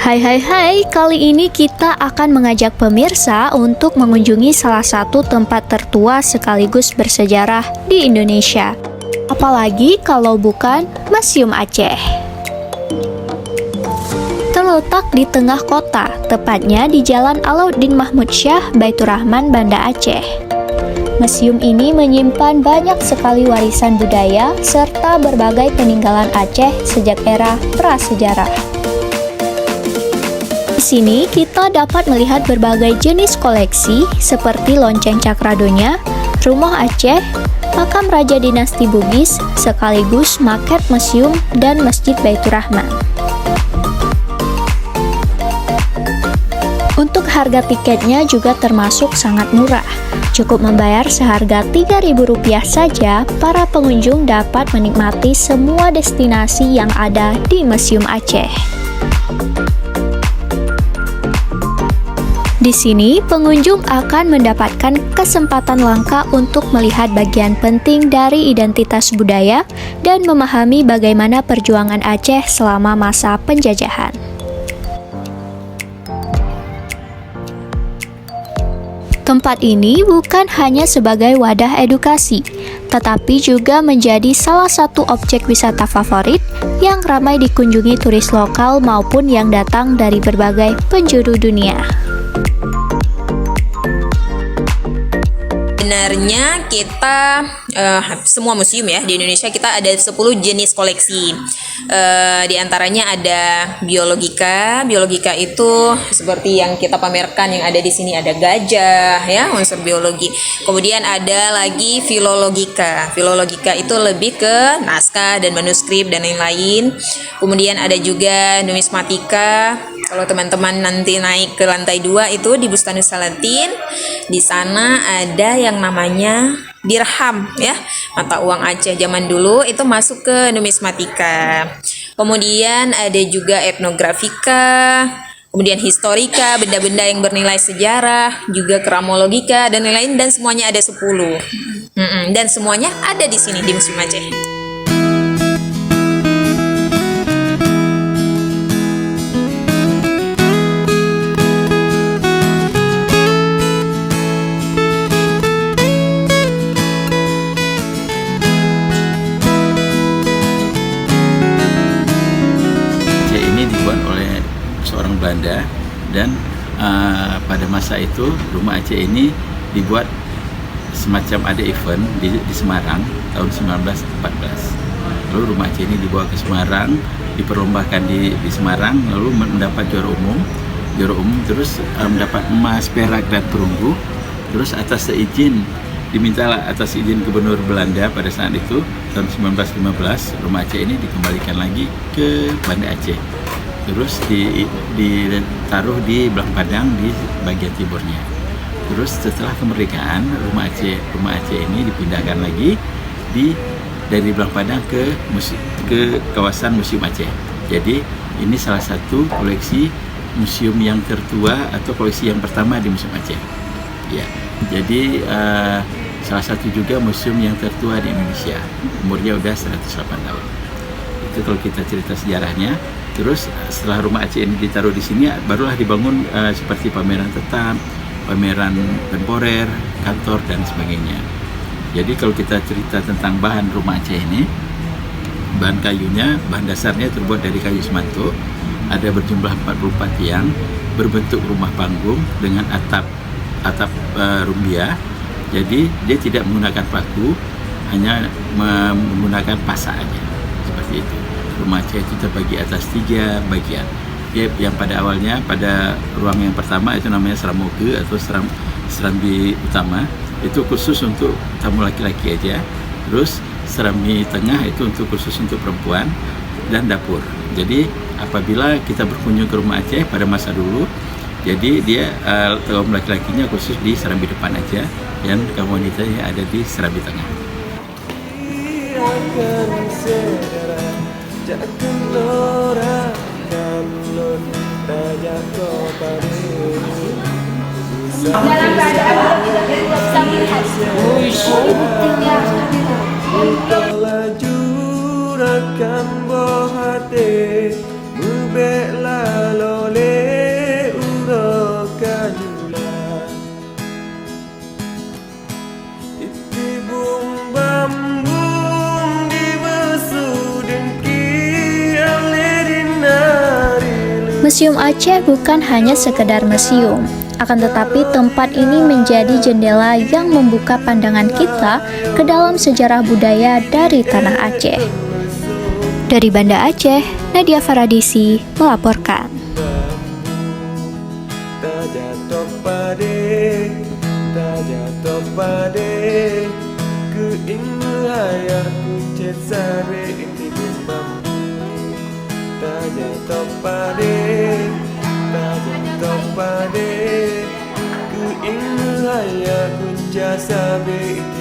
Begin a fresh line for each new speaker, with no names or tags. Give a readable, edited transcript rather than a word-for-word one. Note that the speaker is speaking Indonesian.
Hai, kali ini kita akan mengajak pemirsa untuk mengunjungi salah satu tempat tertua sekaligus bersejarah di Indonesia. Apalagi kalau bukan Museum Aceh. Terletak di tengah kota, tepatnya di Jalan Alauddin Mahmud Syah, Baitur Rahman, Banda Aceh. Museum ini menyimpan banyak sekali warisan budaya serta berbagai peninggalan Aceh sejak era prasejarah. Di sini kita dapat melihat berbagai jenis koleksi seperti lonceng Cakradonya, rumah Aceh, makam Raja Dinasti Bugis, sekaligus maket museum dan Masjid Baitur Rahman. Untuk harga tiketnya juga termasuk sangat murah. Cukup membayar seharga Rp3.000 saja, para pengunjung dapat menikmati semua destinasi yang ada di Museum Aceh. Di sini, pengunjung akan mendapatkan kesempatan langka untuk melihat bagian penting dari identitas budaya dan memahami bagaimana perjuangan Aceh selama masa penjajahan. Tempat ini bukan hanya sebagai wadah edukasi, tetapi juga menjadi salah satu objek wisata favorit yang ramai dikunjungi turis lokal maupun yang datang dari berbagai penjuru dunia.
Sebenarnya kita semua museum ya di Indonesia kita ada 10 jenis koleksi. Di antaranya ada biologika. Biologika itu seperti yang kita pamerkan yang ada di sini, ada gajah ya, unsur biologi. Kemudian ada lagi filologika. Filologika itu lebih ke naskah dan manuskrip dan lain-lain. Kemudian ada juga numismatika. Kalau teman-teman nanti naik ke lantai 2 itu di Bustanus Salatin, di sana ada yang namanya dirham ya, mata uang Aceh zaman dulu itu masuk ke numismatika. Kemudian ada juga etnografika, kemudian historika, benda-benda yang bernilai sejarah, juga kramologika dan lain-lain, dan semuanya ada 10. Dan semuanya ada di sini di Museum Aceh.
Seorang Belanda, dan pada masa itu rumah Aceh ini dibuat semacam ada event di Semarang tahun 1914. Lalu rumah Aceh ini dibawa ke Semarang, diperlombakan di Semarang, lalu mendapat juara umum, terus mendapat emas, perak dan perunggu. Terus atas izin Gubernur Belanda pada saat itu tahun 1915, rumah Aceh ini dikembalikan lagi ke Banda Aceh. Terus ditaruh di Belang Padang di bagian timurnya. Terus setelah kemerdekaan rumah Aceh ini dipindahkan lagi dari Belang Padang ke kawasan Museum Aceh. Jadi ini salah satu koleksi museum yang tertua atau koleksi yang pertama di Museum Aceh. Ya, jadi salah satu juga museum yang tertua di Indonesia. Umurnya udah 108 tahun. Itu kalau kita cerita sejarahnya. Terus setelah rumah Aceh ini ditaruh di sini, barulah dibangun seperti pameran tetap, pameran temporer, kantor dan sebagainya. Jadi kalau kita cerita tentang bahan rumah Aceh ini, bahan kayunya, bahan dasarnya terbuat dari kayu semanto, ada berjumlah 44 tiang, berbentuk rumah panggung dengan atap rumbia. Jadi dia tidak menggunakan paku, hanya menggunakan pasak aja, seperti itu. Rumah Aceh itu terbagi atas 3 bagian. Yang pada awalnya, pada ruang yang pertama itu namanya seramoge atau serambi utama, itu khusus untuk tamu laki-laki aja. Terus serambi tengah itu khusus untuk perempuan, dan dapur. Jadi apabila kita berkunjung ke rumah Aceh pada masa dulu, jadi dia kaum laki-lakinya khusus di serambi depan aja, dan kaum wanitanya ada di serambi tengah.
Dalam keadaan tidak bisa melihat. Buktinya.
buah hati Mubeklah lole urakan ulang Iti bum bambung di besudin ki alerin nari
Museum Aceh bukan hanya sekedar museum, akan tetapi tempat ini menjadi jendela yang membuka pandangan kita ke dalam sejarah budaya dari tanah Aceh. Dari Banda Aceh, Nadia Faradisi melaporkan.
Tak jatuh pada keinginan aku cesare iti bambu tak jatuh pada keinginan aku cesare iti